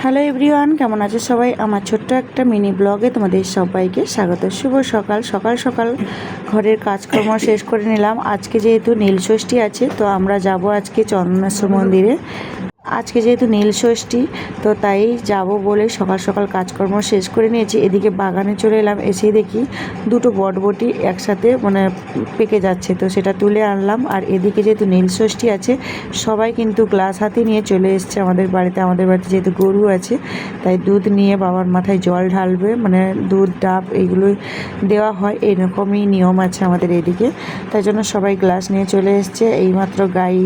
Hello everyone, কেমন আছো সবাই? আমার ছোট্ট একটা মিনি ব্লগে তোমাদের সবাইকে স্বাগত। শুভ সকাল। সকাল সকাল ঘরের কাজকর্ম শেষ করে নিলাম। আজকে যেহেতু নীলষষ্ঠী আছে, তো আমরা যাব আজকে চন্দনেশ্বর মন্দিরে। আজকে যেহেতু নীলষষ্ঠী, তো তাই যাব বলে সকাল সকাল কাজকর্ম শেষ করে নিয়েছি। এদিকে বাগানে চলে এলাম, এসেই দেখি দুটো বটবটি একসাথে পেকে যাচ্ছে, তো সেটা তুলে আনলাম। আর এদিকে যেহেতু নীলষষ্ঠী আছে, সবাই কিন্তু গ্লাস হাতে নিয়ে চলে এসছে আমাদের বাড়িতে। আমাদের বাড়িতে যেহেতু গরু আছে, তাই দুধ নিয়ে বাবার মাথায় জল ঢালবে, দুধ ডাব এইগুলোই দেওয়া হয়, এরকমই নিয়ম আছে আমাদের এদিকে। তাই জন্য সবাই গ্লাস নিয়ে চলে এসছে। এইমাত্র গাই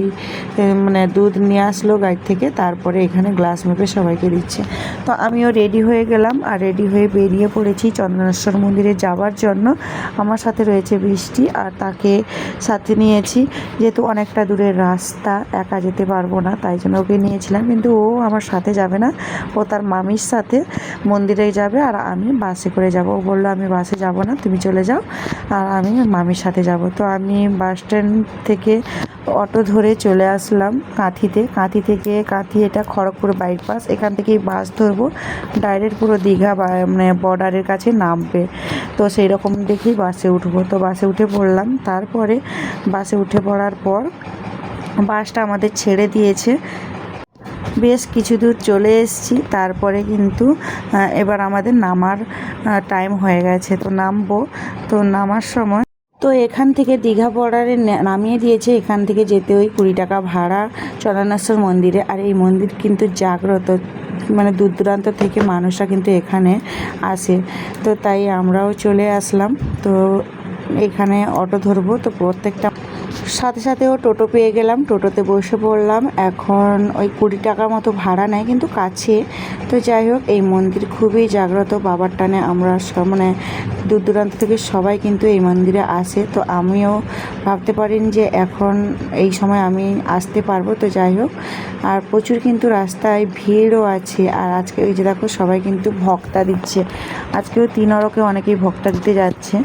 দুধ নিয়ে আসলো গাই থেকে, তারপরে এখানে গ্লাস মেপে সবাইকে দিচ্ছে। তো আমিও রেডি হয়ে গেলাম, আর রেডি হয়ে বেরিয়ে পড়েছি চন্দনেশ্বর মন্দিরে যাওয়ার জন্য। আমার সাথে রয়েছে বৃষ্টি, আর তাকে সাথে নিয়েছি, যেহেতু অনেকটা দূরের রাস্তা, একা যেতে পারবো না, তাই জন্য ওকে নিয়েছিলাম। কিন্তু ও আমার সাথে যাবে না, ও তার মামির সাথে মন্দিরে যাবে, আর আমি বাসে করে যাব। ও বললো আমি বাসে যাব না, তুমি চলে যাও, আর আমি মামির সাথে যাব। তো আমি বাস স্ট্যান্ড থেকে অটো ধরে চলে আসলাম কাঁথি থেকে এটা খড়গপুর বাইপাস। এখান থেকেই বাস ধরবো, ডাইরেক্ট পুরো দীঘা বর্ডারের কাছে নামবে। তো সেই রকম দেখেই বাসে উঠবো। তো বাসে উঠে পড়লাম। তারপরে বাসে উঠে পড়ার পর বাসটা আমাদের ছেড়ে দিয়েছে। বেশ কিছু দূর চলে এসেছি, তারপরে কিন্তু এবার আমাদের নামার টাইম হয়ে গেছে। তো নামবো। তো নামার সময় তো এখান থেকে দীঘা বর্ডারে নামিয়ে দিয়েছে। এখান থেকে যেতে ওই 20 টাকা ভাড়া চন্দনেশ্বর মন্দিরে। আর এই মন্দির কিন্তু জাগ্রত, দূর দূরান্ত থেকে মানুষরা কিন্তু এখানে আসে। তো তাই আমরাও চলে আসলাম। তো এখানে অটো ধরবো। তো প্রত্যেকটা সাথে সাথেও টোটো পেয়ে গেলাম, টোটোতে বসে পড়লাম। এখন ওই 20 টাকার মতো ভাড়া নেয়, কিন্তু কাছে। তো যাই হোক, এই মন্দির খুবই জাগ্রত, বাবার টানে আমরা দূর দূরান্ত থেকে সবাই কিন্তু এই মন্দিরে আসে। তো আমিও ভাবতে পারিনি যে এখন এই সময় আমি আসতে পারবো। তো যাই হোক, আর প্রচুর কিন্তু রাস্তায় ভিড়ও আছে। আর আজকে ওই যে দেখো, সবাই কিন্তু ভক্তা দিচ্ছে। আজকেও 3 অরকে অনেকেই ভক্তা দিতে যাচ্ছে।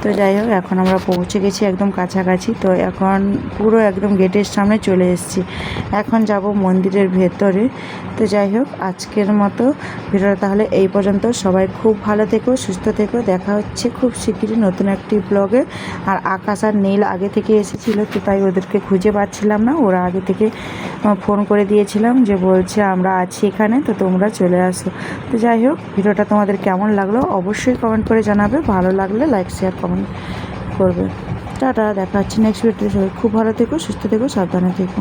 তো যাই হোক, এখন আমরা পৌঁছে গেছি একদম কাছাকাছি। তো এখন পুরো একদম গেটের সামনে চলে এসেছি। এখন যাব মন্দিরের ভেতরে। তো যাই হোক, আজকের মতো ভিডিওটা তাহলে এই পর্যন্ত। সবাই খুব ভালো থেকো, সুস্থ থেকো। দেখা হচ্ছে খুব শিগগিরই নতুন একটি ব্লগে। আর আকাশ আর নীল আগে থেকে এসেছিলো, তো তাই ওদেরকে খুঁজে পাচ্ছিলাম না। ওরা আগে থেকে ফোন করে দিয়েছিলাম যে বলছে আমরা আছি এখানে, তো তোমরা চলে আসো। তো যাই হোক, ভিডিওটা তোমাদের কেমন লাগলো অবশ্যই কমেন্ট করে জানাবে। ভালো লাগলে লাইক শেয়ার কমেন্ট করবে। টাটা, দেখা হচ্ছে নেক্সট ভিডিওতে। সবাই খুব ভালো থেকো, সুস্থ থেকো, সাবধানে থেকো।